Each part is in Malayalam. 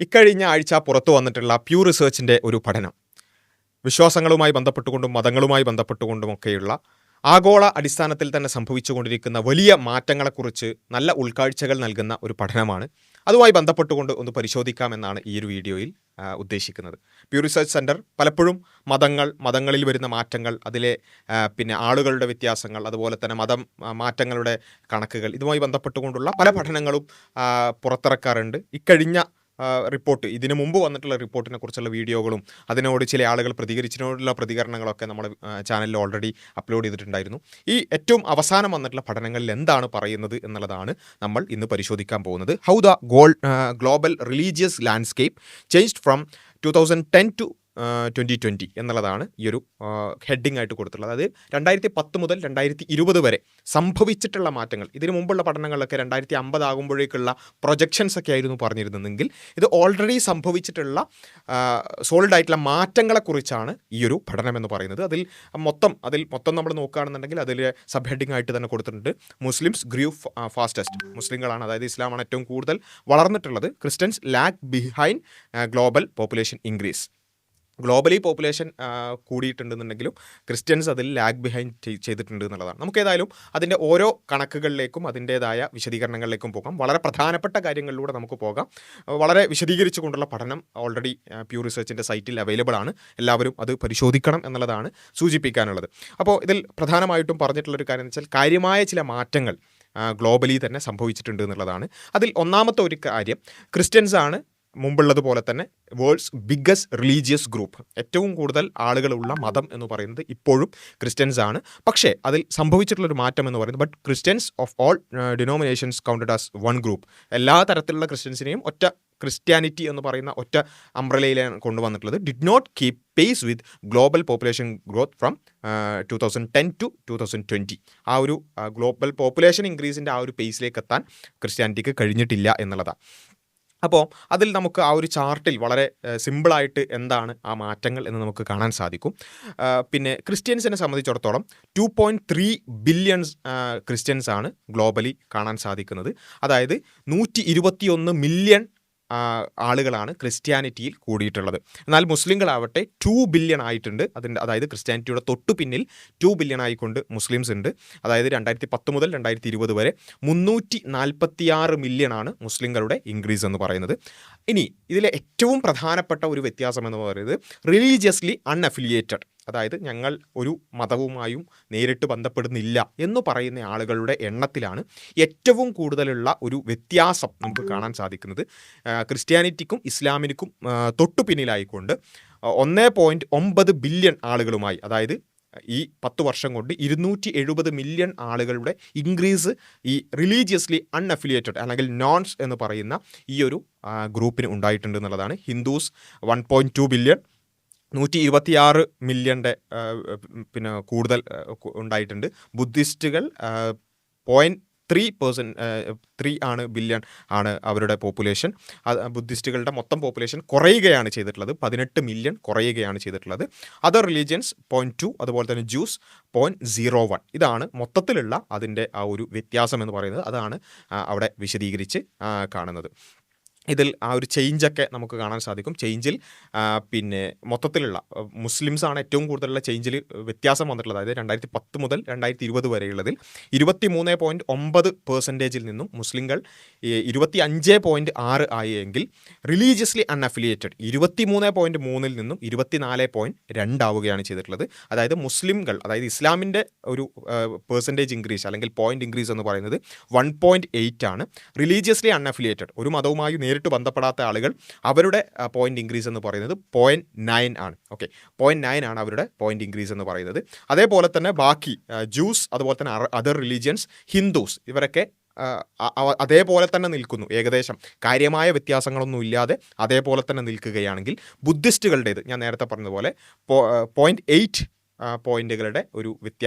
ഇക്കഴിഞ്ഞ ആഴ്ച പുറത്തു വന്നിട്ടുള്ള പ്യൂ റിസർച്ചിൻ്റെ ഒരു പഠനം വിശ്വാസങ്ങളുമായി ബന്ധപ്പെട്ടുകൊണ്ടും മതങ്ങളുമായി ബന്ധപ്പെട്ടുകൊണ്ടുമൊക്കെയുള്ള ആഗോള അടിസ്ഥാനത്തിൽ തന്നെ സംഭവിച്ചുകൊണ്ടിരിക്കുന്ന വലിയ മാറ്റങ്ങളെക്കുറിച്ച് നല്ല ഉൾക്കാഴ്ചകൾ നൽകുന്ന ഒരു പഠനമാണ്. അതുമായി ബന്ധപ്പെട്ടുകൊണ്ട് ഒന്ന് പരിശോധിക്കാമെന്നാണ് ഈ ഒരു വീഡിയോയിൽ ഉദ്ദേശിക്കുന്നത്. പ്യൂ റിസർച്ച് സെൻറ്റർ പലപ്പോഴും മതങ്ങളിൽ വരുന്ന മാറ്റങ്ങൾ, അതിലെ ആളുകളുടെ വ്യത്യാസങ്ങൾ, അതുപോലെ തന്നെ മാറ്റങ്ങളുടെ കണക്കുകൾ, ഇതുമായി ബന്ധപ്പെട്ടുകൊണ്ടുള്ള പല പഠനങ്ങളും പുറത്തിറക്കാറുണ്ട്. ഇക്കഴിഞ്ഞ റിപ്പോർട്ട്, ഇതിനു മുമ്പ് വന്നിട്ടുള്ള റിപ്പോർട്ടിനെ കുറിച്ചുള്ള വീഡിയോകളും അതിനോട് ചില ആളുകൾ പ്രതികരിച്ചതിനോടുള്ള പ്രതികരണങ്ങളൊക്കെ നമ്മുടെ ചാനലിൽ ഓൾറെഡി അപ്ലോഡ് ചെയ്തിട്ടുണ്ടായിരുന്നു. ഈ ഏറ്റവും അവസാനം വന്നിട്ടുള്ള പഠനങ്ങളിൽ എന്താണ് പറയുന്നത് എന്നുള്ളതാണ് നമ്മൾ ഇന്ന് പരിശോധിക്കാൻ പോകുന്നത്. How the global religious landscape changed from 2010 to 2020 എന്നുള്ളതാണ് ഈ ഒരു ഹെഡിങ് ആയിട്ട് കൊടുത്തിട്ടുള്ളത്. അതായത് 2010 മുതൽ 2020 വരെ സംഭവിച്ചിട്ടുള്ള മാറ്റങ്ങൾ. ഇതിനു മുമ്പുള്ള പഠനങ്ങളിലൊക്കെ 2050 ആകുമ്പോഴേക്കുള്ള പ്രൊജക്ഷൻസ് ഒക്കെ ആയിരുന്നു പറഞ്ഞിരുന്നതെങ്കിൽ ഇത് ഓൾറെഡി സംഭവിച്ചിട്ടുള്ള സോളിഡ് ആയിട്ടുള്ള മാറ്റങ്ങളെക്കുറിച്ചാണ് ഈ ഒരു പഠനം എന്ന് പറയുന്നത്. അതിൽ മൊത്തം നമ്മൾ നോക്കുകയാണെന്നുണ്ടെങ്കിൽ അതിൽ സബ് ഹെഡിങ് ആയിട്ട് തന്നെ കൊടുത്തിട്ടുണ്ട്. Muslims grew fastest. മുസ്ലിങ്ങളാണ്, അതായത് ഇസ്ലാമാണ് ഏറ്റവും കൂടുതൽ വളർന്നിട്ടുള്ളത്. Christians lag behind global population increase. Globally population കൂടിയിട്ടുണ്ടെന്നുണ്ടെങ്കിലും ക്രിസ്ത്യൻസ് അതിൽ ലാഗ് ബിഹൈൻഡ് ചെയ്തിട്ടുണ്ട് എന്നുള്ളതാണ്. നമുക്കേതായാലും അതിൻ്റെ ഓരോ കണക്കുകളിലേക്കും അതിൻ്റേതായ വിശദീകരണങ്ങളിലേക്കും പോകാം. വളരെ പ്രധാനപ്പെട്ട കാര്യങ്ങളിലൂടെ നമുക്ക് പോകാം. വളരെ വിശദീകരിച്ചു കൊണ്ടുള്ള പഠനം ഓൾറെഡി പ്യൂ റിസർച്ചിൻ്റെ സൈറ്റിൽ അവൈലബിൾ ആണ്. എല്ലാവരും അത് പരിശോധിക്കണം എന്നുള്ളതാണ് സൂചിപ്പിക്കാനുള്ളത്. അപ്പോൾ ഇതിൽ പ്രധാനമായിട്ടും പറഞ്ഞിട്ടുള്ളൊരു കാര്യം എന്ന് വെച്ചാൽ കാര്യമായ ചില മാറ്റങ്ങൾ ഗ്ലോബലി തന്നെ സംഭവിച്ചിട്ടുണ്ട് എന്നുള്ളതാണ്. അതിൽ ഒന്നാമത്തെ ഒരു കാര്യം, ക്രിസ്ത്യൻസ് ആണ് മുമ്പുള്ളതുപോലെ തന്നെ വേൾഡ്സ് ബിഗ്ഗസ്റ്റ് റിലീജിയസ് ഗ്രൂപ്പ്. ഏറ്റവും കൂടുതൽ ആളുകളുള്ള മതം എന്ന് പറയുന്നത് ഇപ്പോഴും ക്രിസ്ത്യൻസ് ആണ്. പക്ഷേ അതിൽ സംഭവിച്ചിട്ടുള്ളൊരു മാറ്റം എന്ന് പറയുന്നത്, but Christians of all denominations counted as one group. എല്ലാ തരത്തിലുള്ള ക്രിസ്ത്യൻസിനെയും ഒറ്റ ക്രിസ്ത്യാനിറ്റി എന്ന് പറയുന്ന ഒറ്റ അംബ്രലയിലാണ് കൊണ്ടുവന്നിട്ടുള്ളത്. Did not keep pace with global population growth from 2010 to 2020. ആ ഒരു ഗ്ലോബൽ പോപ്പുലേഷൻ ഇൻക്രീസിൻ്റെ ആ ഒരു പേസിലേക്ക് എത്താൻ ക്രിസ്ത്യാനിറ്റിക്ക് കഴിഞ്ഞിട്ടില്ല എന്നുള്ളതാണ്. അപ്പോൾ അതിൽ നമുക്ക് ആ ഒരു ചാർട്ടിൽ വളരെ സിമ്പിളായിട്ട് എന്താണ് ആ മാറ്റങ്ങൾ എന്ന് നമുക്ക് കാണാൻ സാധിക്കും. ക്രിസ്ത്യൻസിനെ സംബന്ധിച്ചിടത്തോളം 2.3 ബില്യൺ ക്രിസ്ത്യൻസ് ആണ് ഗ്ലോബലി കാണാൻ സാധിക്കുന്നത്. അതായത് 121 മില്യൺ ആളുകളാണ് ക്രിസ്ത്യാനിറ്റിയിൽ കൂടിയിട്ടുള്ളത്. എന്നാൽ മുസ്ലിങ്ങളാവട്ടെ 2 ബില്യൺ ആയിട്ടുണ്ട്. അതായത് ക്രിസ്ത്യാനിറ്റിയുടെ തൊട്ടു പിന്നിൽ 2 ബില്യൺ ആയിക്കൊണ്ട് മുസ്ലിംസ് ഉണ്ട്. അതായത് 2010 മുതൽ 2020 വരെ 346 മില്യൺ ആണ് മുസ്ലിങ്ങളുടെ ഇൻക്രീസ് എന്ന് പറയുന്നത്. ഇനി ഇതിലെ ഏറ്റവും പ്രധാനപ്പെട്ട ഒരു വ്യത്യാസം എന്ന് പറയുന്നത് റിലീജിയസ്ലി അൺഅഫിലിയേറ്റഡ്, അതായത് ഞങ്ങൾ ഒരു മതവുമായും നേരിട്ട് ബന്ധപ്പെടുന്നില്ല എന്ന് പറയുന്ന ആളുകളുടെ എണ്ണത്തിലാണ് ഏറ്റവും കൂടുതലുള്ള ഒരു വ്യത്യാസം നമുക്ക് കാണാൻ സാധിക്കുന്നത്. ക്രിസ്ത്യാനിറ്റിക്കും ഇസ്ലാമിനും തൊട്ടു പിന്നിലായിക്കൊണ്ട് 1.9 ബില്യൺ ആളുകളുമായി, അതായത് ഈ 10 വർഷം കൊണ്ട് 270 മില്യൺ ആളുകളുടെ ഇൻക്രീസ് ഈ റിലീജിയസ്ലി അൺഅഫിലിയേറ്റഡ് അല്ലെങ്കിൽ നോൺസ് എന്ന് പറയുന്ന ഈ ഒരു ഗ്രൂപ്പിന് ഉണ്ടായിട്ടുണ്ട് എന്നുള്ളതാണ്. ഹിന്ദുസ് 1.2 ബില്യൺ, 126 മില്യൻ്റെ കൂടുതൽ ഉണ്ടായിട്ടുണ്ട്. ബുദ്ധിസ്റ്റുകൾ 0.3 ആണ് ബില്യൺ ആണ് അവരുടെ പോപ്പുലേഷൻ. ബുദ്ധിസ്റ്റുകളുടെ മൊത്തം പോപ്പുലേഷൻ കുറയുകയാണ് ചെയ്തിട്ടുള്ളത്, 18 മില്യൺ കുറയുകയാണ് ചെയ്തിട്ടുള്ളത്. അതർ റിലീജിയൻസ് 0.2, അതുപോലെ തന്നെ ജ്യൂസ് 0.01. ഇതാണ് മൊത്തത്തിലുള്ള അതിൻ്റെ ആ ഒരു വ്യത്യാസം എന്ന് പറയുന്നത്. അതാണ് അവിടെ വിശദീകരിച്ച് കാണുന്നത്. ഇതിൽ ആ ഒരു ചേഞ്ചൊക്കെ നമുക്ക് കാണാൻ സാധിക്കും. ചേഞ്ചിൽ മൊത്തത്തിലുള്ള മുസ്ലിംസാണ് ഏറ്റവും കൂടുതലുള്ള ചേഞ്ചിൽ വ്യത്യാസം വന്നിട്ടുള്ളത്. അതായത് 2010 മുതൽ 2020 വരെയുള്ളതിൽ 23.9% നിന്നും മുസ്ലിങ്ങൾ 25.6 ആയെങ്കിൽ റിലീജിയസ്ലി അൺഅഫിലിയേറ്റഡ് 23.3 നിന്നും 24.2 ആവുകയാണ് ചെയ്തിട്ടുള്ളത്. അതായത് മുസ്ലിംകൾ, അതായത് ഇസ്ലാമിൻ്റെ ഒരു പെർസെൻറ്റേജ് ഇൻക്രീസ് അല്ലെങ്കിൽ പോയിന്റ് ഇൻക്രീസ് എന്ന് പറയുന്നത് 1.8 ആണ്. റിലീജിയസ്ലി അൺഅഫിലിയേറ്റഡ്, ഒരു മതവുമായി നേരിട്ട് ബന്ധപ്പെടാത്ത ആളുകൾ, അവരുടെ പോയിന്റ് ഇൻക്രീസ് എന്ന് പറയുന്നത് 0.9 ആണ്. 0.9 ആണ് അവരുടെ പോയിന്റ് ഇൻക്രീസ് എന്ന് പറയുന്നത്. അതേപോലെ തന്നെ ബാക്കി ജ്യൂസ്, അതുപോലെ തന്നെ അതർ റിലീജിയൻസ്, ഹിന്ദുസ്, ഇവരൊക്കെ അതേപോലെ തന്നെ നിൽക്കുന്നു. ഏകദേശം കാര്യമായ വ്യത്യാസങ്ങളൊന്നും ഇല്ലാതെ അതേപോലെ തന്നെ നിൽക്കുകയാണെങ്കിൽ ബുദ്ധിസ്റ്റുകളുടേത് ഞാൻ നേരത്തെ പറഞ്ഞതുപോലെ 0.8 പോയിന്റുകളുടെ ഒരു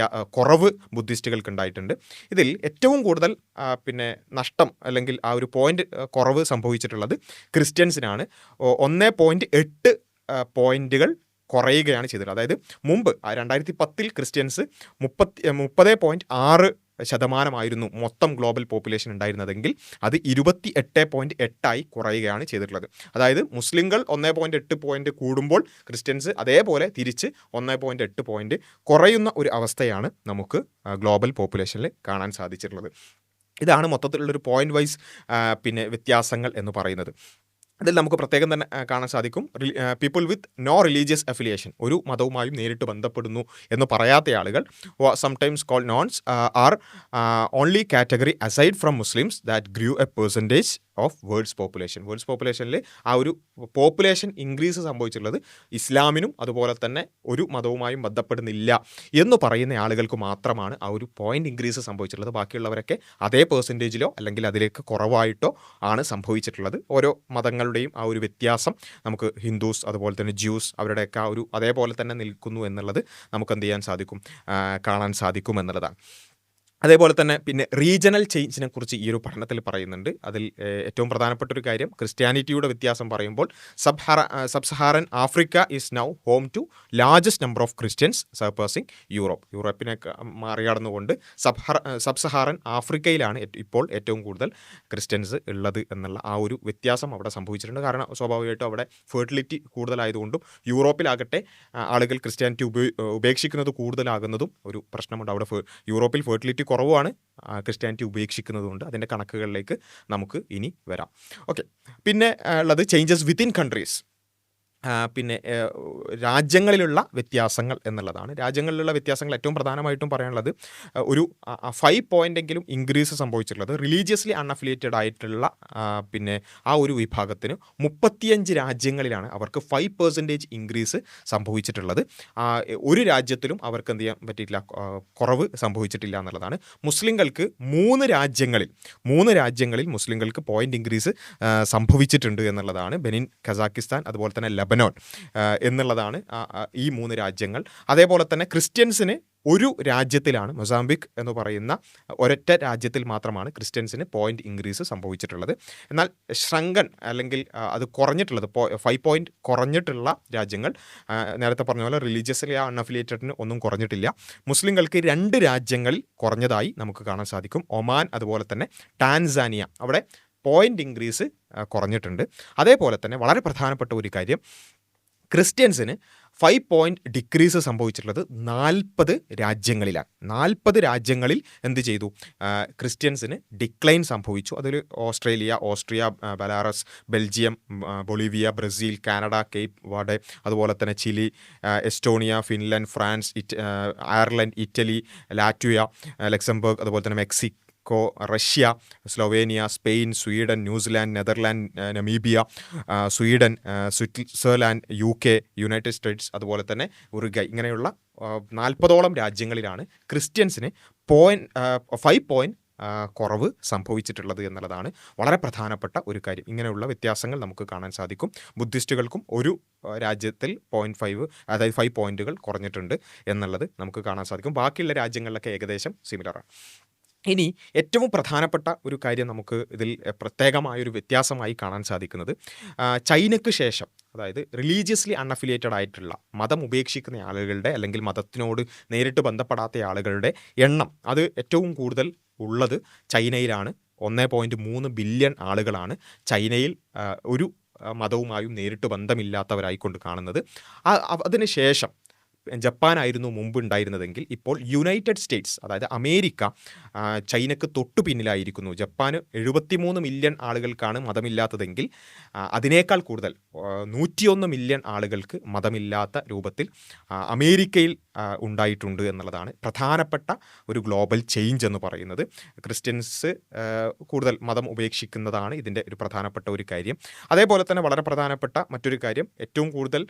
കുറവ് ബുദ്ധിസ്റ്റുകൾക്ക് ഉണ്ടായിട്ടുണ്ട്. ഇതിൽ ഏറ്റവും കൂടുതൽ നഷ്ടം അല്ലെങ്കിൽ ആ ഒരു പോയിന്റ് കുറവ് സംഭവിച്ചിട്ടുള്ളത് ക്രിസ്ത്യൻസിനാണ്. 1.8 പോയിന്റുകൾ കുറയുകയാണ് ചെയ്തത്. അതായത് മുമ്പ് 2010 ക്രിസ്ത്യൻസ് 30.6 ശതമാനമായിരുന്നു മൊത്തം ഗ്ലോബൽ പോപ്പുലേഷൻ ഉണ്ടായിരുന്നതെങ്കിൽ അത് 28.8 കുറയുകയാണ് ചെയ്തിട്ടുള്ളത്. അതായത് മുസ്ലിങ്ങൾ 1.8 പോയിന്റ് കൂടുമ്പോൾ ക്രിസ്ത്യൻസ് അതേപോലെ തിരിച്ച് 1.8 പോയിന്റ് കുറയുന്ന ഒരു അവസ്ഥയാണ് നമുക്ക് ഗ്ലോബൽ പോപ്പുലേഷനിൽ കാണാൻ സാധിച്ചിട്ടുള്ളത്. ഇതാണ് മൊത്തത്തിലുള്ളൊരു പോയിന്റ് വൈസ് വ്യത്യാസങ്ങൾ എന്ന് പറയുന്നത്. അതിൽ നമുക്ക് പ്രത്യേകം തന്നെ കാണാൻ സാധിക്കും, people with no religious affiliation, ഒരു മതവുമായും നേരിട്ട് ബന്ധപ്പെടുന്നു എന്ന് പറയാത്ത ആളുകൾ, sometimes called nones, are only category aside from Muslims that grew a percentage of world's population. World's പോപ്പുലേഷനിൽ ആ ഒരു പോപ്പുലേഷൻ ഇൻക്രീസ് സംഭവിച്ചിട്ടുള്ളത് ഇസ്ലാമിനും അതുപോലെ തന്നെ ഒരു മതവുമായും ബന്ധപ്പെടുന്നില്ല എന്ന് പറയുന്ന ആളുകൾക്ക് മാത്രമാണ് ആ ഒരു പോയിന്റ് ഇൻക്രീസ് സംഭവിച്ചിട്ടുള്ളത്. ബാക്കിയുള്ളവരൊക്കെ അതേ പെർസെൻറ്റേജിലോ അല്ലെങ്കിൽ അതിലേക്ക് കുറവായിട്ടോ ആണ് സംഭവിച്ചിട്ടുള്ളത്. ഓരോ മതങ്ങളുടെയും ആ ഒരു വ്യത്യാസം നമുക്ക് ഹിന്ദുസ് അതുപോലെ തന്നെ ജ്യൂസ് അവരുടെയൊക്കെ ആ ഒരു അതേപോലെ തന്നെ നിൽക്കുന്നു എന്നുള്ളത് നമുക്ക് എന്ത് ചെയ്യാൻ സാധിക്കും, കാണാൻ സാധിക്കും എന്നുള്ളതാണ്. അതേപോലെ തന്നെ പിന്നെ റീജിയണൽ ചേഞ്ചിനെ കുറിച്ച് ഈ ഒരു പഠനത്തിൽ പറയുന്നുണ്ട്. അതിൽ ഏറ്റവും പ്രധാനപ്പെട്ട ഒരു കാര്യം, ക്രിസ്ത്യാനിറ്റിയുടെ വ്യത്യാസം പറയുമ്പോൾ sub Saharan Africa is now home to largest number of Christians surpassing യൂറോപ്പിനെ മറികടന്നുകൊണ്ട് സബ് സഹാറൻ ആഫ്രിക്കയിലാണ് ഇപ്പോൾ ഏറ്റവും കൂടുതൽ ക്രിസ്ത്യൻസ് ഉള്ളത് എന്നുള്ള ആ ഒരു വ്യത്യാസം അവിടെ സംഭവിച്ചിട്ടുണ്ട്. കാരണം സ്വാഭാവികമായിട്ടും അവിടെ ഫെർട്ടിലിറ്റി കൂടുതലായതുകൊണ്ടും യൂറോപ്പിലാകട്ടെ ആളുകൾ ക്രിസ്ത്യാനിറ്റി ഉപേക്ഷിക്കുന്നത് കൂടുതലാകുന്നതും ഒരു പ്രശ്നമുണ്ട്. അവിടെ യൂറോപ്പിൽ ഫെർട്ടിലിറ്റി കുറവാണ്, ക്രിസ്ത്യാനിറ്റി ഉപേക്ഷിക്കുന്നതുകൊണ്ട്. അതിൻ്റെ കണക്കുകളിലേക്ക് നമുക്ക് ഇനി വരാം. ഓക്കെ, പിന്നെ ഉള്ളത് ചേഞ്ചസ് വിത്തിൻ കൺട്രീസ്. പിന്നെ രാജ്യങ്ങളിലുള്ള വ്യത്യാസങ്ങൾ എന്നുള്ളതാണ്. രാജ്യങ്ങളിലുള്ള വ്യത്യാസങ്ങൾ ഏറ്റവും പ്രധാനമായിട്ടും പറയാനുള്ളത് ഒരു 5 പോയിൻ്റെങ്കിലും ഇൻക്രീസ് സംഭവിച്ചിട്ടുള്ളത് റിലീജിയസ്ലി അൺഅഫിലിയേറ്റഡ് ആയിട്ടുള്ള പിന്നെ ആ ഒരു വിഭാഗത്തിന് 35 രാജ്യങ്ങളിലാണ് അവർക്ക് 5% ഇൻക്രീസ് സംഭവിച്ചിട്ടുള്ളത്. ഒരു രാജ്യത്തിലും അവർക്ക് എന്ത് ചെയ്യാൻ പറ്റിയിട്ടില്ല, കുറവ് സംഭവിച്ചിട്ടില്ല എന്നുള്ളതാണ്. മുസ്ലിങ്ങൾക്ക് 3 രാജ്യങ്ങളിൽ മുസ്ലിങ്ങൾക്ക് പോയിന്റ് ഇൻക്രീസ് സംഭവിച്ചിട്ടുണ്ട് എന്നുള്ളതാണ്. ബെനിൻ, കസാക്കിസ്ഥാൻ അതുപോലെ തന്നെ ലബനോൺ എന്നുള്ളതാണ് ഈ 3 രാജ്യങ്ങൾ. അതേപോലെ തന്നെ ക്രിസ്ത്യൻസിന് ഒരു രാജ്യത്തിലാണ്, മൊസാംബിക് എന്ന് പറയുന്ന ഒരൊറ്റ രാജ്യത്തിൽ മാത്രമാണ് ക്രിസ്ത്യൻസിന് പോയിന്റ് ഇൻക്രീസ് സംഭവിച്ചിട്ടുള്ളത്. എന്നാൽ ശ്രങ്കൻ അല്ലെങ്കിൽ അത് കുറഞ്ഞിട്ടുള്ളത് 5 പോയിന്റ് കുറഞ്ഞിട്ടുള്ള രാജ്യങ്ങൾ നേരത്തെ പറഞ്ഞ പോലെ റിലീജിയസ്ലി അൺഅഫിലിയേറ്റഡിന് ഒന്നും കുറഞ്ഞിട്ടില്ല. മുസ്ലിങ്ങൾക്ക് 2 രാജ്യങ്ങളിൽ കുറഞ്ഞതായി നമുക്ക് കാണാൻ സാധിക്കും. ഒമാൻ അതുപോലെ തന്നെ ടാൻസാനിയ, അവിടെ പോയിന്റ് ഇൻക്രീസ് കുറഞ്ഞിട്ടുണ്ട്. അതേപോലെ തന്നെ വളരെ പ്രധാനപ്പെട്ട ഒരു കാര്യം, ക്രിസ്ത്യൻസിന് 5 പോയിന്റ് ഡിക്രീസ് സംഭവിച്ചിട്ടുള്ളത് 40 രാജ്യങ്ങളിലാണ്. 40 രാജ്യങ്ങളിൽ എന്ത് ചെയ്തു, ക്രിസ്ത്യൻസിന് ഡിക്ലൈൻ സംഭവിച്ചു. അതിൽ Australia, Austria, Belarus, Belgium, Bolivia, Brazil, Canada, Cape Verde, അതുപോലെ തന്നെ Chile, Estonia, Finland, France, Ireland, Italy, Latvia, Luxembourg, അതുപോലെ തന്നെ Mexico, Russia, Slovenia, Spain, Sweden, New Zealand, Netherland, Namibia, Sweden, Switzerland, UK, United States, അതുപോലെ തന്നെ ഉറുഗ്വ, ഇങ്ങനെയുള്ള 40ഓളം രാജ്യങ്ങളിലാണ് ക്രിസ്ത്യൻസിന് 5 പോയിന്റ് കുറവ് സംഭവിച്ചിട്ടുള്ളത് എന്നുള്ളതാണ് വളരെ പ്രധാനപ്പെട്ട ഒരു കാര്യം. ഇങ്ങനെയുള്ള വ്യത്യാസങ്ങൾ നമുക്ക് കാണാൻ സാധിക്കും. ബുദ്ധിസ്റ്റുകൾക്കും ഒരു രാജ്യത്തിൽ 0.5 അതായത് 5 പോയിന്റുകൾ കുറഞ്ഞിട്ടുണ്ട് എന്നുള്ളത് നമുക്ക് കാണാൻ സാധിക്കും. ബാക്കിയുള്ള രാജ്യങ്ങളിലൊക്കെ ഏകദേശം സിമിലറാണ്. ഇനി ഏറ്റവും പ്രധാനപ്പെട്ട ഒരു കാര്യം നമുക്ക് ഇതിൽ പ്രത്യേകമായൊരു വ്യത്യാസമായി കാണാൻ സാധിക്കുന്നത്, ചൈനയ്ക്ക് ശേഷം, അതായത് റിലീജിയസ്ലി അൺഅഫിലിയേറ്റഡ് ആയിട്ടുള്ള മതം ഉപേക്ഷിക്കുന്ന ആളുകളുടെ അല്ലെങ്കിൽ മതത്തിനോട് നേരിട്ട് ബന്ധപ്പെടാത്ത ആളുകളുടെ എണ്ണം അത് ഏറ്റവും കൂടുതൽ ഉള്ളത് ചൈനയിലാണ്. 1.3 ബില്യൺ ആളുകളാണ് ചൈനയിൽ ഒരു മതവുമായും നേരിട്ട് ബന്ധമില്ലാത്തവരായിക്കൊണ്ട് കാണുന്നത്. അതിനുശേഷം ജപ്പാനായിരുന്നു മുമ്പ് ഉണ്ടായിരുന്നതെങ്കിൽ ഇപ്പോൾ യുണൈറ്റഡ് സ്റ്റേറ്റ്സ്, അതായത് അമേരിക്ക ചൈനക്ക് തൊട്ടു പിന്നിലായിരിക്കുന്നു. ജപ്പാന് 73 മില്യൺ ആളുകൾക്കാണ് മതമില്ലാത്തതെങ്കിൽ അതിനേക്കാൾ കൂടുതൽ 101 മില്യൺ ആളുകൾക്ക് മതമില്ലാത്ത രൂപത്തിൽ അമേരിക്കയിൽ ഉണ്ടായിട്ടുണ്ട് എന്നുള്ളതാണ് പ്രധാനപ്പെട്ട ഒരു ഗ്ലോബൽ ചേഞ്ച് എന്ന് പറയുന്നത്. ക്രിസ്ത്യൻസ് കൂടുതൽ മതം ഉപേക്ഷിക്കുന്നതാണ് ഇതിൻ്റെ ഒരു പ്രധാനപ്പെട്ട ഒരു കാര്യം. അതേപോലെ തന്നെ വളരെ പ്രധാനപ്പെട്ട മറ്റൊരു കാര്യം, ഏറ്റവും കൂടുതൽ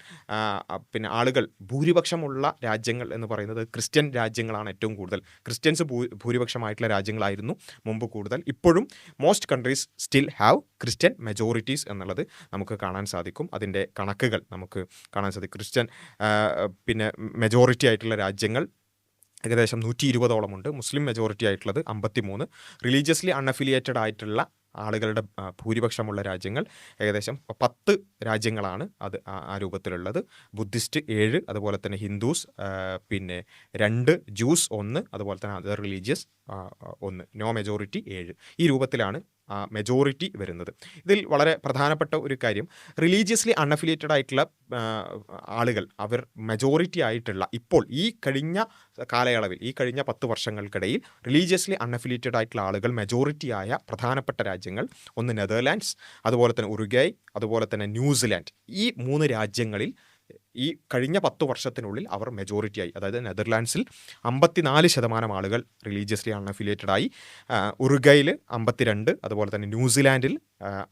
പിന്നെ ആളുകൾ ഭൂരിപക്ഷമുള്ള രാജ്യങ്ങൾ എന്ന് പറയുന്നത് ക്രിസ്ത്യൻ രാജ്യങ്ങളാണ്. ഏറ്റവും കൂടുതൽ ക്രിസ്ത്യൻസ് ഭൂരിപക്ഷമായിട്ടുള്ള രാജ്യങ്ങളായിരുന്നു മുമ്പ് കൂടുതൽ. ഇപ്പോഴും most countries still have Christian majorities എന്നുള്ളത് നമുക്ക് കാണാൻ സാധിക്കും. അതിൻ്റെ കണക്കുകൾ നമുക്ക് കാണാൻ സാധിക്കും. ക്രിസ്ത്യൻ പിന്നെ മെജോറിറ്റി ആയിട്ടുള്ള രാജ്യങ്ങൾ ഏകദേശം 120ഓളം ഉണ്ട്. മുസ്ലിം മെജോറിറ്റി ആയിട്ടുള്ളത് 53. റിലീജിയസ്ലി അൺഅഫിലിയേറ്റഡ് ആയിട്ടുള്ള ആളുകളുടെ ഭൂരിപക്ഷമുള്ള രാജ്യങ്ങൾ ഏകദേശം 10 രാജ്യങ്ങളാണ് അത് ആ രൂപത്തിലുള്ളത്. ബുദ്ധിസ്റ്റ് 7, അതുപോലെ തന്നെ ഹിന്ദുസ് പിന്നെ 2, ജൂസ് 1, അതുപോലെ തന്നെ അതർ റിലീജിയസ് 1, നോ മെജോറിറ്റി 7. ഈ രൂപത്തിലാണ് മെജോറിറ്റി വരുന്നത്. ഇതിൽ വളരെ പ്രധാനപ്പെട്ട ഒരു കാര്യം, റിലീജിയസ്ലി അൺഅഫിലിയേറ്റഡ് ആയിട്ടുള്ള ആളുകൾ അവർ മെജോറിറ്റി ആയിട്ടുള്ള ഇപ്പോൾ ഈ കഴിഞ്ഞ കാലയളവിൽ ഈ കഴിഞ്ഞ 10 വർഷങ്ങൾക്കിടയിൽ റിലീജിയസ്ലി അൺഅഫിലിയേറ്റഡ് ആയിട്ടുള്ള ആളുകൾ മെജോറിറ്റിയായ പ്രധാനപ്പെട്ട രാജ്യങ്ങൾ ഒന്ന് നെതർലാൻഡ്സ്, അതുപോലെ തന്നെ ഉറുഗ്വായ്, അതുപോലെ തന്നെ ന്യൂസിലാൻഡ്. ഈ 3 രാജ്യങ്ങളിൽ ഈ കഴിഞ്ഞ 10 വർഷത്തിനുള്ളിൽ അവർ മെജോറിറ്റിയായി. അതായത് നെതർലാൻഡ്സിൽ 54% ആളുകൾ റിലീജിയസ്ലി അൺഅഫിലിയേറ്റഡ് ആയി, ഉറുഗ്വായിൽ 52, അതുപോലെ തന്നെ ന്യൂസിലാൻഡിൽ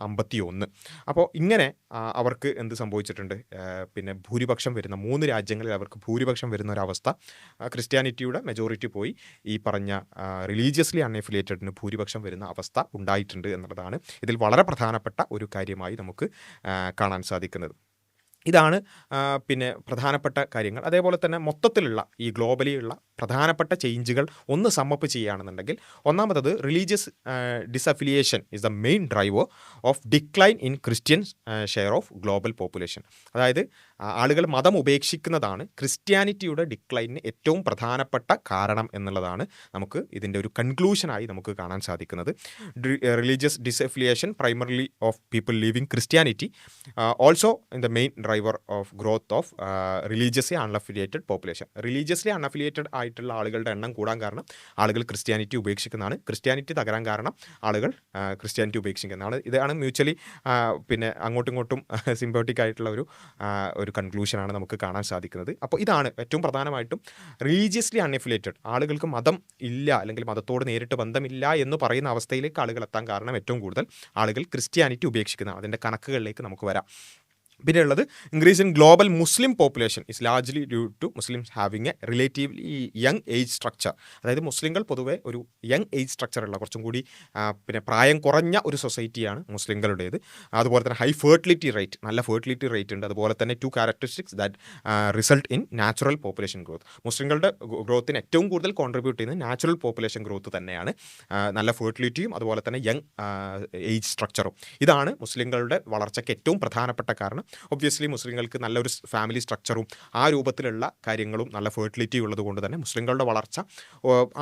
51. അപ്പോൾ ഇങ്ങനെ അവർക്ക് എന്ത് സംഭവിച്ചിട്ടുണ്ട്, പിന്നെ ഭൂരിപക്ഷം വരുന്ന 3 രാജ്യങ്ങളിൽ അവർക്ക് ഭൂരിപക്ഷം വരുന്ന ഒരവസ്ഥ, ക്രിസ്ത്യാനിറ്റിയുടെ മെജോറിറ്റി പോയി ഈ പറഞ്ഞ റിലീജിയസ്ലി അൺഅഫിലിയേറ്റഡിന് ഭൂരിപക്ഷം വരുന്ന അവസ്ഥ ഉണ്ടായിട്ടുണ്ട് എന്നുള്ളതാണ് ഇതിൽ വളരെ പ്രധാനപ്പെട്ട ഒരു കാര്യമായി നമുക്ക് കാണാൻ സാധിക്കുന്നത്. ഇതാണ് പിന്നെ പ്രധാനപ്പെട്ട കാര്യങ്ങൾ. അതേപോലെ തന്നെ മൊത്തത്തിലുള്ള ഈ ഗ്ലോബലിയുള്ള പ്രധാനപ്പെട്ട ചേഞ്ചുകൾ ഒന്ന് സമ്മപ്പ് ചെയ്യുകയാണെന്നുണ്ടെങ്കിൽ, ഒന്നാമത്തത് religious disaffiliation is the main driver of decline in Christian share of global population. അതായത് ആളുകൾ മതം ഉപേക്ഷിക്കുന്നതാണ് ക്രിസ്ത്യാനിറ്റിയുടെ ഡിക്ലൈനിന് ഏറ്റവും പ്രധാനപ്പെട്ട കാരണം എന്നുള്ളതാണ് നമുക്ക് ഇതിൻ്റെ ഒരു കൺക്ലൂഷനായി നമുക്ക് കാണാൻ സാധിക്കുന്നത്. Religious disaffiliation primarily of people leaving Christianity also in the main driver of growth of religiously unaffiliated population. Religiously unaffiliated ആയിട്ടുള്ള ആളുകളുടെ എണ്ണം കൂടാൻ കാരണം ആളുകൾ ക്രിസ്ത്യാനിറ്റി ഉപേക്ഷിക്കുന്നതാണ്. ക്രിസ്ത്യാനിറ്റി തകരാൻ കാരണം ആളുകൾ ക്രിസ്ത്യാനിറ്റി ഉപേക്ഷിക്കുന്നതാണ്. ഇതാണ് മ്യൂച്വലി പിന്നെ അങ്ങോട്ടും ഇങ്ങോട്ടും സിംബോട്ടിക് ആയിട്ടുള്ള ഒരു കൺക്ലൂഷനാണ് നമുക്ക് കാണാൻ സാധിക്കുന്നത്. അപ്പോൾ ഇതാണ് ഏറ്റവും പ്രധാനമായിട്ടും റിലീജിയസ്ലി അൺഅഫിലിയേറ്റഡ് ആളുകൾക്ക് മതം ഇല്ല അല്ലെങ്കിൽ മതത്തോട് നേരിട്ട് ബന്ധമില്ല എന്ന് പറയുന്ന അവസ്ഥയിലേക്ക് ആളുകൾ എത്താൻ കാരണം ഏറ്റവും കൂടുതൽ ആളുകൾ ക്രിസ്ത്യാനിറ്റി ഉപേക്ഷിക്കുന്നതാണ്. അതിൻ്റെ കണക്കുകളിലേക്ക് നമുക്ക് വരാം. പിന്നെ ഉള്ളത്, increase in global Muslim population is largely due to Muslims having a relatively young age structure. അതായത് മുസ്ലിങ്ങൾ പൊതുവെ ഒരു യങ് ഏജ് സ്ട്രക്ചറുള്ള കുറച്ചും കൂടി പിന്നെ പ്രായം കുറഞ്ഞ ഒരു സൊസൈറ്റിയാണ് മുസ്ലിങ്ങളുടേത്. അതുപോലെ തന്നെ ഹൈ ഫെർട്ടിലിറ്റി റേറ്റ്, നല്ല ഫെർട്ടിലിറ്റി റേറ്റ് ഉണ്ട്. അതുപോലെ തന്നെ 2 characteristics that result in natural population growth. മുസ്ലിങ്ങളുടെ ഗ്രോത്തിന് ഏറ്റവും കൂടുതൽ കോൺട്രിബ്യൂട്ട് ചെയ്യുന്നത് നാച്ചുറൽ പോപ്പുലേഷൻ ഗ്രോത്ത് തന്നെയാണ്. നല്ല ഫെർട്ടിലിറ്റിയും അതുപോലെ തന്നെ യങ് ഏജ് സ്ട്രക്ചറും ഇതാണ് മുസ്ലിങ്ങളുടെ വളർച്ചയ്ക്ക് ഏറ്റവും പ്രധാനപ്പെട്ട കാരണം. ഒബ്വിയസ്ലി മുസ്ലിങ്ങൾക്ക് നല്ലൊരു ഫാമിലി സ്ട്രക്ചറും ആ രൂപത്തിലുള്ള കാര്യങ്ങളും നല്ല ഫെർട്ടിലിറ്റി ഉള്ളത് കൊണ്ട് തന്നെ മുസ്ലിങ്ങളുടെ വളർച്ച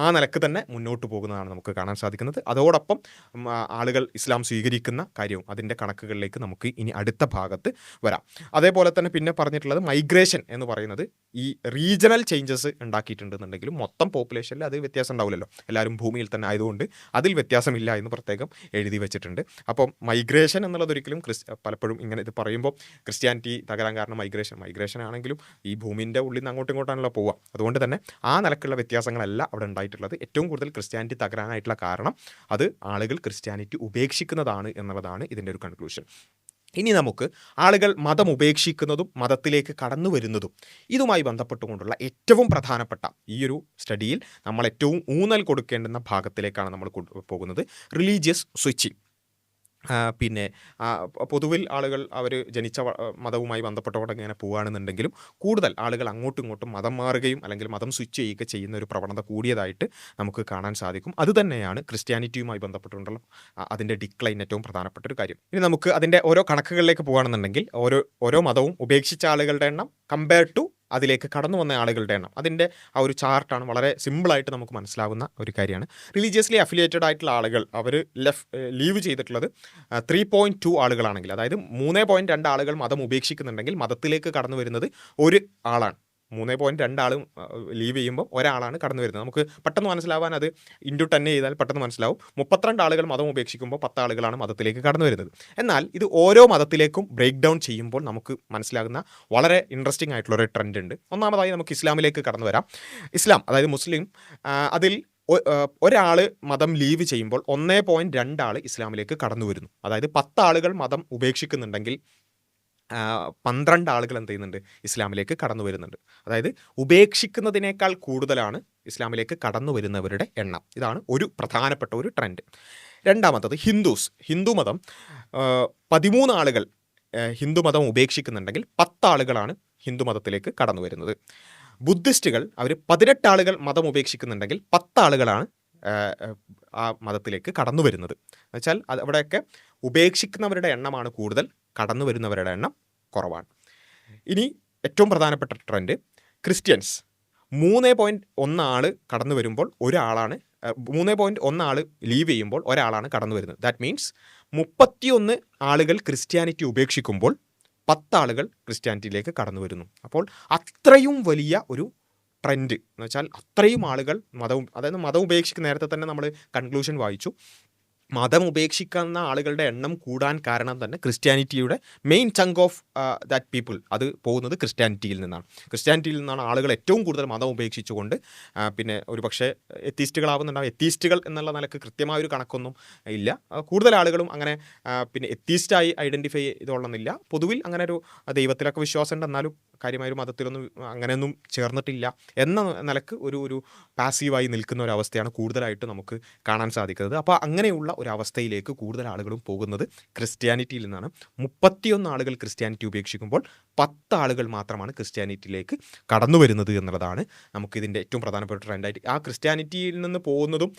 ആ നിലക്ക് തന്നെ മുന്നോട്ട് പോകുന്നതാണ് നമുക്ക് കാണാൻ സാധിക്കുന്നത്. അതോടൊപ്പം ആളുകൾ ഇസ്ലാം സ്വീകരിക്കുന്ന കാര്യവും അതിൻ്റെ കണക്കുകളിലേക്ക് നമുക്ക് ഇനി അടുത്ത ഭാഗത്ത് വരാം. അതേപോലെ തന്നെ പിന്നെ പറഞ്ഞിട്ടുള്ളത് മൈഗ്രേഷൻ എന്ന് പറയുന്നത് ഈ റീജിയണൽ ചേഞ്ചസ് ഉണ്ടാക്കിയിട്ടുണ്ടെന്നുണ്ടെങ്കിലും മൊത്തം പോപ്പുലേഷനിൽ അത് വ്യത്യാസം ഉണ്ടാവില്ലല്ലോ. എല്ലാവരും ഭൂമിയിൽ തന്നെ ആയതുകൊണ്ട് അതിൽ വ്യത്യാസമില്ല എന്ന് പ്രത്യേകം എഴുതി വെച്ചിട്ടുണ്ട്. അപ്പം മൈഗ്രേഷൻ എന്നുള്ളത് ഒരിക്കലും പലപ്പോഴും ഇങ്ങനെ ഇത് പറയുമ്പോൾ ക്രിസ്ത്യാനിറ്റി തകരാൻ കാരണം മൈഗ്രേഷൻ ആണെങ്കിലും ഈ ഭൂമിൻ്റെ ഉള്ളിൽ നിന്ന് അങ്ങോട്ടും ഇങ്ങോട്ടാണല്ലോ പോവുക. അതുകൊണ്ട് തന്നെ ആ നിലക്കുള്ള വ്യത്യാസങ്ങളല്ല അവിടെ ഉണ്ടായിട്ടുള്ളത്. ഏറ്റവും കൂടുതൽ ക്രിസ്ത്യാനിറ്റി തകരാനായിട്ടുള്ള കാരണം അത് ആളുകൾ ക്രിസ്ത്യാനിറ്റി ഉപേക്ഷിക്കുന്നതാണ് എന്നുള്ളതാണ് ഇതിൻ്റെ ഒരു കൺക്ലൂഷൻ. ഇനി നമുക്ക് ആളുകൾ മതം ഉപേക്ഷിക്കുന്നതും മതത്തിലേക്ക് കടന്നു വരുന്നതും ഇതുമായി ബന്ധപ്പെട്ടുകൊണ്ടുള്ള ഏറ്റവും പ്രധാനപ്പെട്ട ഈ ഒരു സ്റ്റഡിയിൽ നമ്മൾ ഏറ്റവും ഊന്നൽ കൊടുക്കേണ്ടുന്ന ഭാഗത്തിലേക്കാണ് നമ്മൾ പോകുന്നത്, റിലീജിയസ് സ്വിച്ചിങ്. പിന്നെ പൊതുവിൽ ആളുകൾ അവർ ജനിച്ച മതവുമായി ബന്ധപ്പെട്ടവിടെ ഇങ്ങനെ പോവുകയാണെന്നുണ്ടെങ്കിലും കൂടുതൽ ആളുകൾ അങ്ങോട്ടും ഇങ്ങോട്ടും മതം മാറുകയും അല്ലെങ്കിൽ മതം സ്വിച്ച് ചെയ്യുക ചെയ്യുന്ന ഒരു പ്രവണത കൂടിയതായിട്ട് നമുക്ക് കാണാൻ സാധിക്കും. അതുതന്നെയാണ് ക്രിസ്ത്യാനിറ്റിയുമായി ബന്ധപ്പെട്ടുകൊണ്ടുള്ള അതിൻ്റെ ഡിക്ലൈൻ ഏറ്റവും പ്രധാനപ്പെട്ട ഒരു കാര്യം. ഇനി നമുക്ക് അതിൻ്റെ ഓരോ കണക്കുകളിലേക്ക് പോകുകയാണെന്നുണ്ടെങ്കിൽ ഓരോ മതവും ഉപേക്ഷിച്ച ആളുകളുടെ എണ്ണം കമ്പയർ ടു അതിലേക്ക് കടന്നു വന്ന ആളുകളുടെ എണ്ണം, അതിൻ്റെ ആ ഒരു ചാർട്ടാണ്. വളരെ സിമ്പിളായിട്ട് നമുക്ക് മനസ്സിലാവുന്ന ഒരു കാര്യമാണ്. റിലീജിയസ്ലി അഫിലിയേറ്റഡ് ആയിട്ടുള്ള ആളുകൾ അവർ ലീവ് ചെയ്തിട്ടുള്ളത് 3.2 ആളുകളാണെങ്കിൽ, അതായത് 3.2 ആളുകൾ മതം ഉപേക്ഷിക്കുന്നുണ്ടെങ്കിൽ മതത്തിലേക്ക് കടന്നു വരുന്നത് ഒരു ആളാണ്. 3.2 ആളും ലീവ് ചെയ്യുമ്പോൾ ഒരാളാണ് കടന്നു വരുന്നത്. നമുക്ക് പെട്ടെന്ന് മനസ്സിലാവാൻ അത് ഇൻറ്റു 10 ചെയ്താൽ പെട്ടെന്ന് മനസ്സിലാവും. 32 ആളുകൾ മതം ഉപേക്ഷിക്കുമ്പോൾ 10 ആളുകളാണ് മതത്തിലേക്ക് കടന്നു വരുന്നത്. എന്നാൽ ഇത് ഓരോ മതത്തിലേക്കും ബ്രേക്ക് ഡൗൺ ചെയ്യുമ്പോൾ നമുക്ക് മനസ്സിലാകുന്ന വളരെ ഇൻട്രസ്റ്റിംഗ് ആയിട്ടുള്ളൊരു ട്രെൻഡ് ഉണ്ട്. ഒന്നാമതായി നമുക്ക് ഇസ്ലാമിലേക്ക് കടന്നു വരാം. ഇസ്ലാം, അതായത് മുസ്ലിം, അതിൽ ഒരാൾ മതം ലീവ് ചെയ്യുമ്പോൾ 1.2 ആൾ ഇസ്ലാമിലേക്ക് കടന്നു വരുന്നു. അതായത് 10 ആളുകൾ മതം ഉപേക്ഷിക്കുന്നുണ്ടെങ്കിൽ 12 ആളുകൾ എന്ത് ചെയ്യുന്നുണ്ട്, ഇസ്ലാമിലേക്ക് കടന്നു വരുന്നുണ്ട്. അതായത് ഉപേക്ഷിക്കുന്നതിനേക്കാൾ കൂടുതലാണ് ഇസ്ലാമിലേക്ക് കടന്നു വരുന്നവരുടെ എണ്ണം. ഇതാണ് ഒരു പ്രധാനപ്പെട്ട ഒരു ട്രെൻഡ്. രണ്ടാമത്തത് ഹിന്ദുമതം 13 ആളുകൾ ഹിന്ദുമതം ഉപേക്ഷിക്കുന്നുണ്ടെങ്കിൽ 10 ആളുകളാണ് ഹിന്ദുമതത്തിലേക്ക് കടന്നു വരുന്നത്. ബുദ്ധിസ്റ്റുകൾ അവർ 18 ആളുകൾ മതം ഉപേക്ഷിക്കുന്നുണ്ടെങ്കിൽ 10 ആളുകളാണ് ആ മതത്തിലേക്ക് കടന്നു വരുന്നത്. എന്നുവെച്ചാൽ അവിടെയൊക്കെ ഉപേക്ഷിക്കുന്നവരുടെ എണ്ണമാണ് കൂടുതൽ, കടന്നു വരുന്നവരുടെ എണ്ണം കുറവാണ്. ഇനി ഏറ്റവും പ്രധാനപ്പെട്ട ട്രെൻഡ്, ക്രിസ്ത്യൻസ് 3.1 ആള് കടന്നു വരുമ്പോൾ ഒരാളാണ് 3.1 ആൾ ലീവ് ചെയ്യുമ്പോൾ ഒരാളാണ് കടന്നു വരുന്നത്. ദാറ്റ് മീൻസ് 31 ആളുകൾ ക്രിസ്ത്യാനിറ്റി ഉപേക്ഷിക്കുമ്പോൾ 10 ആളുകൾ ക്രിസ്ത്യാനിറ്റിയിലേക്ക് കടന്നു വരുന്നു. അപ്പോൾ അത്രയും വലിയ ഒരു ട്രെൻഡ് എന്ന് വെച്ചാൽ അത്രയും ആളുകൾ മതം ഉപേക്ഷിക്കുന്ന, നേരത്തെ തന്നെ നമ്മൾ കൺക്ലൂഷൻ വായിച്ചു, മതം ഉപേക്ഷിക്കുന്ന ആളുകളുടെ എണ്ണം കൂടാൻ കാരണം തന്നെ ക്രിസ്ത്യാനിറ്റിയുടെ main chunk of that people അത് പോകുന്നത് ക്രിസ്ത്യാനിറ്റിയിൽ നിന്നാണ് ആളുകൾ ഏറ്റവും കൂടുതൽ മതം ഉപേക്ഷിച്ചുകൊണ്ട് പിന്നെ ഒരു പക്ഷേ എത്തീസ്റ്റുകളാവുന്നുണ്ടാവും. എത്തീസ്റ്റുകൾ എന്നുള്ള നിലക്ക് കൃത്യമായൊരു കണക്കൊന്നും ഇല്ല. കൂടുതൽ ആളുകളും അങ്ങനെ പിന്നെ എത്തീസ്റ്റായി ഐഡൻറ്റിഫൈ ചെയ്തോളണമെന്നില്ല. പൊതുവിൽ അങ്ങനെ ഒരു ദൈവത്തിലൊക്കെ വിശ്വാസമുണ്ട്, എന്നാലും കാര്യമായൊരു മതത്തിലൊന്നും അങ്ങനെയൊന്നും ചേർന്നിട്ടില്ല എന്ന നിലക്ക് ഒരു പാസീവായി നിൽക്കുന്ന ഒരു അവസ്ഥയാണ് കൂടുതലായിട്ട് നമുക്ക് കാണാൻ സാധിക്കുന്നത്. അപ്പോൾ അങ്ങനെയുള്ള ഒരു അവസ്ഥയിലേക്ക് കൂടുതൽ ആളുകളും പോകുന്നത് ക്രിസ്ത്യാനിറ്റിയിൽ നിന്നാണ്. 31 ആളുകൾ ക്രിസ്ത്യാനിറ്റി ഉപേക്ഷിക്കുമ്പോൾ 10 ആളുകൾ മാത്രമാണ് ക്രിസ്ത്യാനിറ്റിയിലേക്ക് കടന്നു വരുന്നത് എന്നുള്ളതാണ് നമുക്കിതിൻ്റെ ഏറ്റവും പ്രധാനപ്പെട്ട ട്രെൻഡായിട്ട്. ആ ക്രിസ്ത്യാനിറ്റിയിൽ നിന്ന് പോകുന്നതും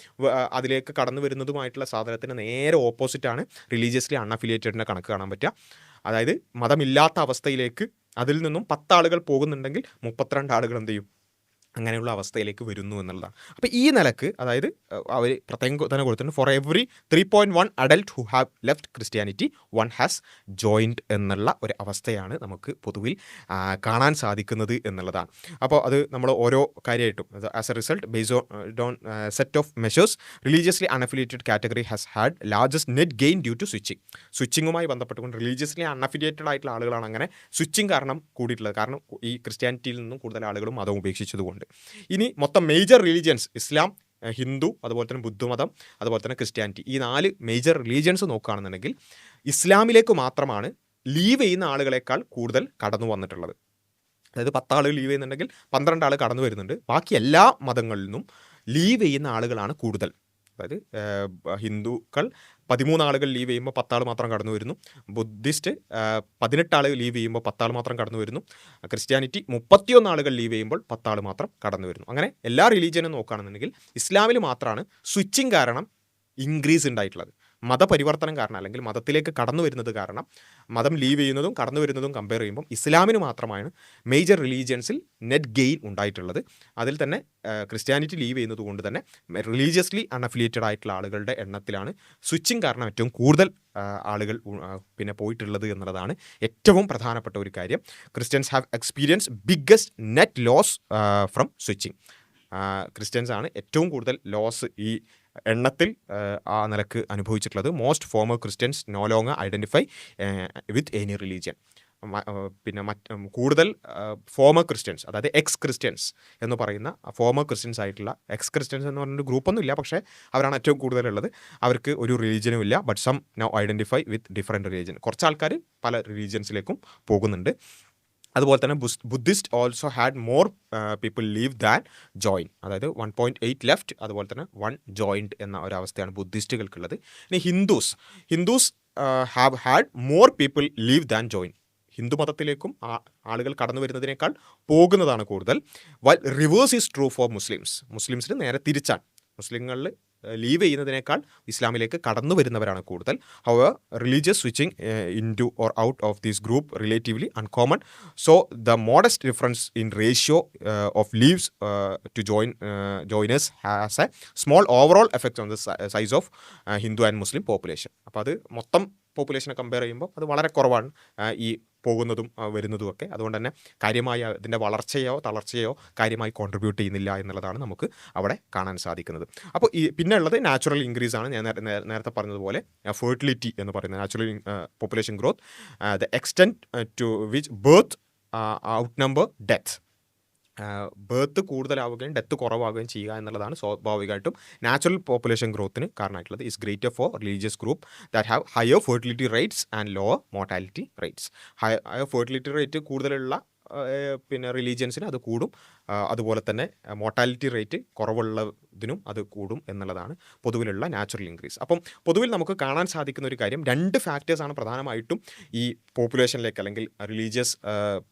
അതിലേക്ക് കടന്നു വരുന്നതുമായിട്ടുള്ള സാധനത്തിന് നേരെ ഓപ്പോസിറ്റാണ് റിലീജിയസ്ലി അൺഅഫിലിയേറ്റഡിൻ്റെ കണക്ക് കാണാൻ പറ്റുക. അതായത് മതമില്ലാത്ത അവസ്ഥയിലേക്ക് അതിൽ നിന്നും 10 ആളുകൾ പോകുന്നുണ്ടെങ്കിൽ 32 ആളുകൾ എന്ത് ചെയ്യും, അങ്ങനെയുള്ള അവസ്ഥയിലേക്ക് വരുന്നു എന്നുള്ളതാണ്. അപ്പോൾ ഈ നിലക്ക് അതായത് അവർ പ്രത്യേകം തന്നെ കൊടുത്തിട്ടുണ്ട്, for every 3.1 adult who have left Christianity 1 has joined എന്നുള്ള ഒരു അവസ്ഥയാണ് നമുക്ക് പൊതുവിൽ കാണാൻ സാധിക്കുന്നത് എന്നുള്ളതാണ്. അപ്പോൾ അത് നമ്മൾ ഓരോ കാര്യമായിട്ടും as a result based on set of measures religiously unaffiliated category has had largest net gain due to സ്വിച്ചിങ്ങുമായി ബന്ധപ്പെട്ടുകൊണ്ട് റിലീജിയസ്ലി അൺഅഫിലിയേറ്റഡ് ആയിട്ടുള്ള ആളുകളാണ് അങ്ങനെ സ്വിച്ചിങ് കാരണം കൂടിയിട്ടുള്ളത്. കാരണം ഈ ക്രിസ്ത്യാനിറ്റിയിൽ നിന്നും കൂടുതൽ ആളുകളും മതം ഉപേക്ഷിച്ചതുകൊണ്ട്. ഇനി മൊത്തം മേജർ റിലീജിയൻസ് ഇസ്ലാം, ഹിന്ദു, അതുപോലെ തന്നെ ബുദ്ധമതം, അതുപോലെ തന്നെ ക്രിസ്ത്യാനിറ്റി, ഈ 4 മേജർ റിലീജിയൻസ് നോക്കുകയാണെന്നുണ്ടെങ്കിൽ ഇസ്ലാമിലേക്ക് മാത്രമാണ് ലീവ് ചെയ്യുന്ന ആളുകളെക്കാൾ കൂടുതൽ കടന്നു വന്നിട്ടുള്ളത്. അതായത് 10 ആളുകൾ ലീവ് ചെയ്യുന്നുണ്ടെങ്കിൽ 12 ആൾ കടന്നു വരുന്നുണ്ട്. ബാക്കി എല്ലാ മതങ്ങളിൽ നിന്നും ലീവ് ചെയ്യുന്ന ആളുകളാണ് കൂടുതൽ. അതായത് ഹിന്ദുക്കൾ 13 ആളുകൾ ലീവ് ചെയ്യുമ്പോൾ 10 ആൾ മാത്രം കടന്നു വരുന്നു. ബുദ്ധിസ്റ്റ് 18 ആൾ ലീവ് ചെയ്യുമ്പോൾ 10 ആൾ മാത്രം കടന്നു വരുന്നു. ക്രിസ്ത്യാനിറ്റി 31 ആളുകൾ ലീവ് ചെയ്യുമ്പോൾ 10 ആൾ മാത്രം കടന്നു വരുന്നു. അങ്ങനെ എല്ലാ റിലീജിയനും നോക്കുകയാണെന്നുണ്ടെങ്കിൽ ഇസ്ലാമിൽ മാത്രമാണ് സ്വിച്ചിങ് കാരണം ഇൻക്രീസ് ഉണ്ടായിട്ടുള്ളത്. മതപരിവർത്തനം കാരണം അല്ലെങ്കിൽ മതത്തിലേക്ക് കടന്നു വരുന്നത് കാരണം മതം ലീവ് ചെയ്യുന്നതും കടന്നു വരുന്നതും കമ്പയർ ചെയ്യുമ്പോൾ ഇസ്ലാമിന് മാത്രമാണ് മേജർ റിലീജിയൻസിൽ നെറ്റ് ഗെയിൻ ഉണ്ടായിട്ടുള്ളത്. അതിൽ തന്നെ ക്രിസ്ത്യാനിറ്റി ലീവ് ചെയ്യുന്നത് കൊണ്ട് തന്നെ റിലീജിയസ്ലി അൺഅഫിലിയേറ്റഡ് ആയിട്ടുള്ള ആളുകളുടെ എണ്ണത്തിലാണ് സ്വിച്ചിങ് കാരണം ഏറ്റവും കൂടുതൽ ആളുകൾ പിന്നെ പോയിട്ടുള്ളത് എന്നുള്ളതാണ് ഏറ്റവും പ്രധാനപ്പെട്ട ഒരു കാര്യം. Christians have experience biggest net loss from switching. Christians ആണ് ഏറ്റവും കൂടുതൽ ലോസ് ഈ എണ്ണത്തിൽ ആ നിലക്ക് അനുഭവിച്ചിട്ടുള്ളത്. Most former Christians no longer identify with any religion. പിന്നെ കൂടുതൽ ഫോമർ ക്രിസ്ത്യൻസ്, അതായത് എക്സ് ക്രിസ്ത്യൻസ് എന്ന് പറയുന്ന ഫോമർ ക്രിസ്ത്യൻസ് ആയിട്ടുള്ള, എക്സ് ക്രിസ്ത്യൻസ് എന്ന് പറഞ്ഞൊരു ഗ്രൂപ്പൊന്നും ഇല്ല, പക്ഷേ അവരാണ് ഏറ്റവും കൂടുതലുള്ളത്. അവർക്ക് ഒരു റിലീജിയനും ഇല്ല, but some now identify with different religion. കുറച്ച് ആൾക്കാർ പല റിലീജിയൻസിലേക്കും പോകുന്നുണ്ട്. അതുപോലെ തന്നെ Buddhist also had more people leave than join. അതായത് 1.8 ലെഫ്റ്റ്, അതുപോലെ തന്നെ 1 ജോയിൻഡ് എന്ന ഒരവസ്ഥയാണ് ബുദ്ധിസ്റ്റുകൾക്കുള്ളത്. ഇനി Hindus have had more people leave than join. Hindu മതത്തിലേക്കും ആളുകൾ കടന്നു വരുന്നതിനേക്കാൾ പോകുന്നതാണ് കൂടുതൽ. While reverse is true for മുസ്ലിംസിന് നേരെ തിരിച്ചാണ്. മുസ്ലിങ്ങളിൽ ലീവ് ചെയ്യുന്നതിനേക്കാൾ ഇസ്ലാമിലേക്ക് കടന്നു വരുന്നവരാണ് കൂടുതൽ. However religious switching into or out of this group relatively uncommon. So the modest difference in ratio of leaves to joiners has a small overall effect on the size of Hindu and Muslim population. അപ്പോൾ അത് മൊത്തം പോപ്പുലേഷനെ കമ്പയർ ചെയ്യുമ്പോൾ അത് വളരെ കുറവാണ് ഈ പോകുന്നതും വരുന്നതുമൊക്കെ. അതുകൊണ്ട് തന്നെ കാര്യമായി അതിൻ്റെ വളർച്ചയോ തളർച്ചയോ കാര്യമായി കോൺട്രിബ്യൂട്ട് ചെയ്യുന്നില്ല എന്നുള്ളതാണ് നമുക്ക് അവിടെ കാണാൻ സാധിക്കുന്നത്. അപ്പോൾ പിന്നെ ഉള്ളത് നാച്ചുറൽ ഇൻക്രീസ് ആണ്. ഞാൻ നേരത്തെ പറഞ്ഞതുപോലെ ഫെർട്ടിലിറ്റി എന്ന് പറയുന്നത് natural population growth, the extent to which birth out number death. Birth കൂടുതലാവുകയും ഡെത്ത് കുറവാകുകയും ചെയ്യുക എന്നുള്ളതാണ് സ്വാഭാവികമായിട്ടും നാച്ചുറൽ പോപ്പുലേഷൻ ഗ്രോത്തിന് കാരണമായിട്ടുള്ളത്. Is greater for religious group that have higher fertility rates and lower mortality rates. Higher fertility rate കൂടുതലുള്ള പിന്നെ റിലീജിയൻസിന് അത് കൂടും. അതുപോലെ തന്നെ മോർട്ടാലിറ്റി റേറ്റ് കുറവുള്ളതിനും അത് കൂടും എന്നുള്ളതാണ് പൊതുവിലുള്ള നാച്ചുറൽ ഇൻക്രീസ്. അപ്പം പൊതുവിൽ നമുക്ക് കാണാൻ സാധിക്കുന്ന ഒരു കാര്യം 2 ഫാക്ടേഴ്സാണ് പ്രധാനമായിട്ടും ഈ പോപ്പുലേഷനിലേക്ക് അല്ലെങ്കിൽ റിലീജിയസ്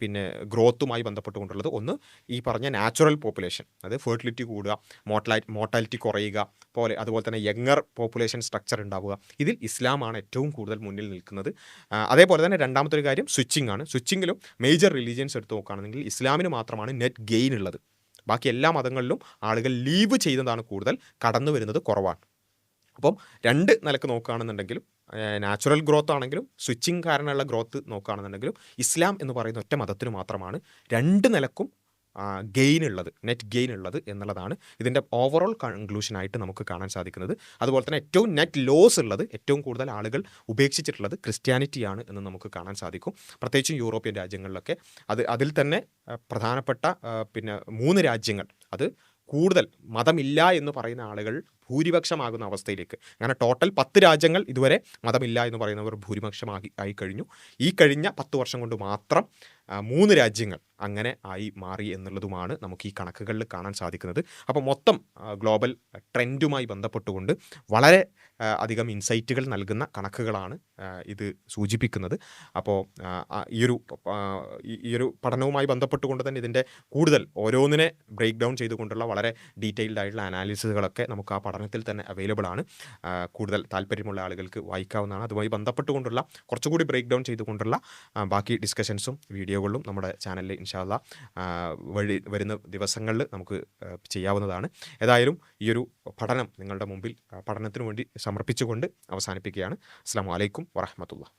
പിന്നെ ഗ്രോത്തുമായി ബന്ധപ്പെട്ടുകൊണ്ടുള്ളത്. ഒന്ന് ഈ പറഞ്ഞ നാച്ചുറൽ പോപ്പുലേഷൻ, അത് ഫെർട്ടിലിറ്റി കൂടുക, മോർട്ടാലിറ്റി കുറയുക പോലെ, അതുപോലെ തന്നെ യങ്ങർ പോപ്പുലേഷൻ സ്ട്രക്ചർ ഉണ്ടാവുക. ഇതിൽ ഇസ്ലാമാണ് ഏറ്റവും കൂടുതൽ മുന്നിൽ നിൽക്കുന്നത്. അതേപോലെ തന്നെ രണ്ടാമത്തെ ഒരു കാര്യം സ്വിച്ചിങ് ആണ്. സ്വിച്ചിങ്ങിലും മേജർ റിലീജിയൻസ് എടുത്ത് നോക്കുകയാണെങ്കിൽ ഇസ്ലാമിന് മാത്രമാണ് നെറ്റ് ഗെയിൻ ഉള്ളത്. ബാക്കി എല്ലാ മതങ്ങളിലും ആളുകൾ ലീവ് ചെയ്യുന്നതാണ് കൂടുതൽ, കടന്നു വരുന്നത് കുറവാണ്. അപ്പം 2 നിലക്ക് നോക്കുകയാണെന്നുണ്ടെങ്കിലും നാച്ചുറൽ ഗ്രോത്ത് ആണെങ്കിലും സ്വിച്ചിങ് കാരണമുള്ള ഗ്രോത്ത് നോക്കുകയാണെന്നുണ്ടെങ്കിലും ഇസ്ലാം എന്ന് പറയുന്ന ഒറ്റ മതത്തിന് മാത്രമാണ് 2 നിലക്കും ഗെയിൻ ഉള്ളത്, നെറ്റ് ഗെയിൻ ഉള്ളത് എന്നുള്ളതാണ് ഇതിൻ്റെ ഓവറോൾ കൺക്ലൂഷനായിട്ട് നമുക്ക് കാണാൻ സാധിക്കുന്നത്. അതുപോലെ തന്നെ ഏറ്റവും നെറ്റ് ലോസ് ഉള്ളത്, ഏറ്റവും കൂടുതൽ ആളുകൾ ഉപേക്ഷിച്ചിട്ടുള്ളത് ക്രിസ്ത്യാനിറ്റിയാണ് എന്ന് നമുക്ക് കാണാൻ സാധിക്കും. പ്രത്യേകിച്ചും യൂറോപ്യൻ രാജ്യങ്ങളിലൊക്കെ അതിൽ തന്നെ പ്രധാനപ്പെട്ട പിന്നെ 3 രാജ്യങ്ങൾ, അത് കൂടുതൽ മതമില്ല എന്ന് പറയുന്ന ആളുകൾ ഭൂരിപക്ഷമാകുന്ന അവസ്ഥയിലേക്ക്, അങ്ങനെ ടോട്ടൽ 10 രാജ്യങ്ങൾ ഇതുവരെ മതമില്ല എന്ന് പറയുന്നവർ ആയി കഴിഞ്ഞു. ഈ കഴിഞ്ഞ 10 വർഷം കൊണ്ട് മാത്രം 3 രാജ്യങ്ങൾ അങ്ങനെ ആയി മാറി എന്നുള്ളതുമാണ് നമുക്ക് ഈ കണക്കുകളിൽ കാണാൻ സാധിക്കുന്നത്. അപ്പോൾ മൊത്തം ഗ്ലോബൽ ട്രെൻഡുമായി ബന്ധപ്പെട്ടുകൊണ്ട് വളരെ അധികം ഇൻസൈറ്റുകൾ നൽകുന്ന കണക്കുകളാണ് ഇത് സൂചിപ്പിക്കുന്നത്. അപ്പോൾ ഈ ഒരു പഠനവുമായി ബന്ധപ്പെട്ടുകൊണ്ട് തന്നെ ഇതിൻ്റെ കൂടുതൽ ഓരോന്നിനെ ബ്രേക്ക് ഡൗൺ ചെയ്തുകൊണ്ടുള്ള വളരെ ഡീറ്റെയിൽഡ് ആയിട്ടുള്ള അനാലിസിസുകളൊക്കെ നമുക്ക് ആ പഠനത്തിൽ തന്നെ അവൈലബിൾ ആണ്. കൂടുതൽ താല്പര്യമുള്ള ആളുകൾക്ക് വായിക്കാവുന്നതാണ്. അതുമായി ബന്ധപ്പെട്ടുകൊണ്ടുള്ള കുറച്ചുകൂടി ബ്രേക്ക് ഡൗൺ ചെയ്തുകൊണ്ടുള്ള ബാക്കി ഡിസ്കഷൻസും വീഡിയോകളിലും നമ്മുടെ ചാനലിൽ ഇൻഷാ അല്ലാ വരുന്ന ദിവസങ്ങളിൽ നമുക്ക് ചെയ്യാവുന്നതാണ്. ഏതായാലും ഈ ഒരു പഠനം നിങ്ങളുടെ മുമ്പിൽ പഠനത്തിനു വേണ്ടി സമർപ്പിച്ചുകൊണ്ട് അവസാനിപ്പിക്കുകയാണ്. അസ്സലാമു അലൈക്കും വറഹ്മത്തുള്ളാഹി.